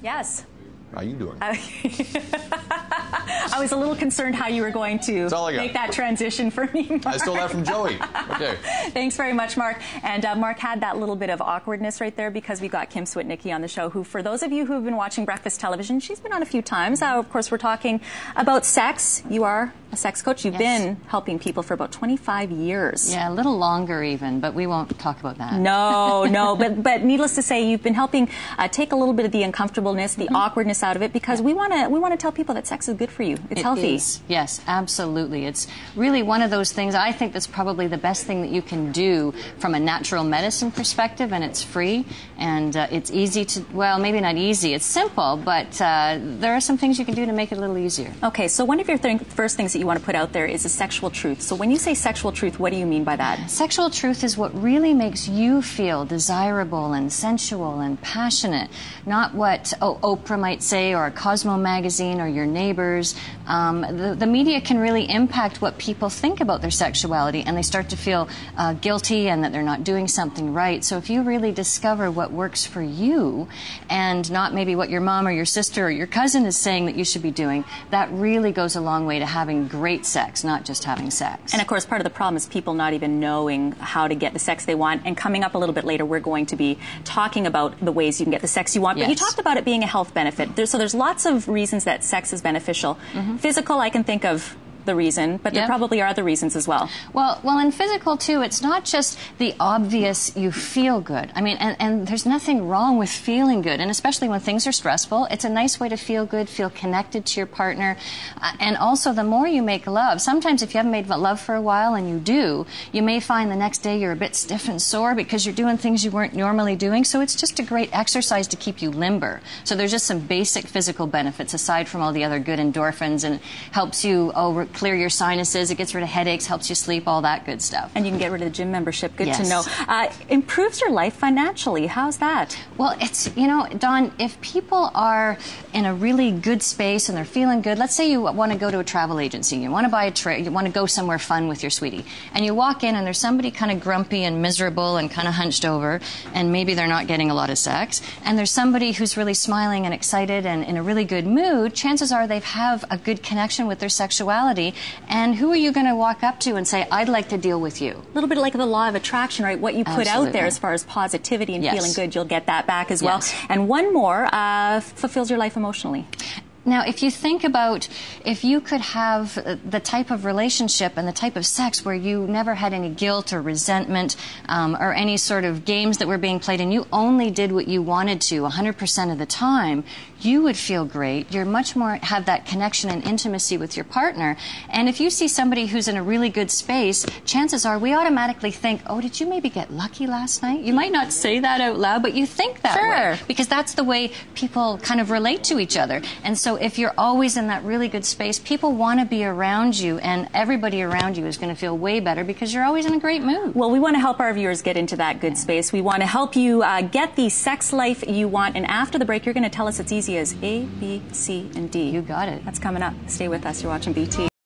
Yes. How you doing? I was a little concerned how you were going to make that transition for me, Mark. I stole that from Joey. Okay. Thanks very much, Mark. And Mark had that little bit of awkwardness right there because we got Kim Switnicki on the show, who, for those of you who have been watching Breakfast Television, she's been on a few times. Of course, we're talking about sex. You are a sex coach. You've been helping people for about 25 years. Yeah, a little longer even, but we won't talk about that. No. But needless to say, you've been helping take a little bit of the uncomfortableness, the awkwardness out of it, because we want to tell people that sex is good for you. It's healthy. Is. Yes, absolutely. It's really one of those things. I think that's probably the best thing that you can do from a natural medicine perspective, and it's free, and it's easy to, well, maybe not easy, it's simple, but there are some things you can do to make it a little easier. Okay, so one of your first things that you want to put out there is a sexual truth. So when you say sexual truth, what do you mean by that? Sexual truth is what really makes you feel desirable and sensual and passionate, not what Oprah might say, or a Cosmo magazine, or your neighbors. The media can really impact what people think about their sexuality, and they start to feel guilty and that they're not doing something right. So if you really discover what works for you and not maybe what your mom or your sister or your cousin is saying that you should be doing, that really goes a long way to having great sex, not just having sex. And of course, part of the problem is people not even knowing how to get the sex they want. And coming up a little bit later, we're going to be talking about the ways you can get the sex you want. But you talked about it being a health benefit. So there's lots of reasons that sex is beneficial. Physical, I can think of the reason, but there probably are other reasons as well. Well, in physical too, it's not just the obvious you feel good. I mean, and there's nothing wrong with feeling good, and especially when things are stressful, it's a nice way to feel good, feel connected to your partner, and also the more you make love, sometimes if you haven't made love for a while, and you do, you may find the next day you're a bit stiff and sore because you're doing things you weren't normally doing, so it's just a great exercise to keep you limber. So there's just some basic physical benefits aside from all the other good endorphins, and it helps you clear your sinuses, it gets rid of headaches, helps you sleep, all that good stuff. And you can get rid of the gym membership. Good to know. Improves your life financially. How's that? Well, it's, you know, Dawn, if people are in a really good space and they're feeling good, let's say you want to go to a travel agency, you want to buy a trip, you want to go somewhere fun with your sweetie, and you walk in and there's somebody kind of grumpy and miserable and kind of hunched over, and maybe they're not getting a lot of sex, and there's somebody who's really smiling and excited and in a really good mood, chances are they have a good connection with their sexuality. And who are you going to walk up to and say, I'd like to deal with you? A little bit like the law of attraction, right? What you put out there as far as positivity and feeling good, you'll get that back as well. And one more, fulfills your life emotionally. Now, if you think about if you could have the type of relationship and the type of sex where you never had any guilt or resentment or any sort of games that were being played, and you only did what you wanted to 100% of the time, you would feel great. You're much more have that connection and intimacy with your partner. And if you see somebody who's in a really good space, chances are we automatically think, oh, did you maybe get lucky last night? You might not say that out loud, but you think that way. Because that's the way people kind of relate to each other. And so if you're always in that really good space, people want to be around you, and everybody around you is going to feel way better because you're always in a great mood. Well, we want to help our viewers get into that good space. We want to help you get the sex life you want. And after the break, you're going to tell us it's easy as A, B, C, and D. You got it. That's coming up. Stay with us. You're watching BT.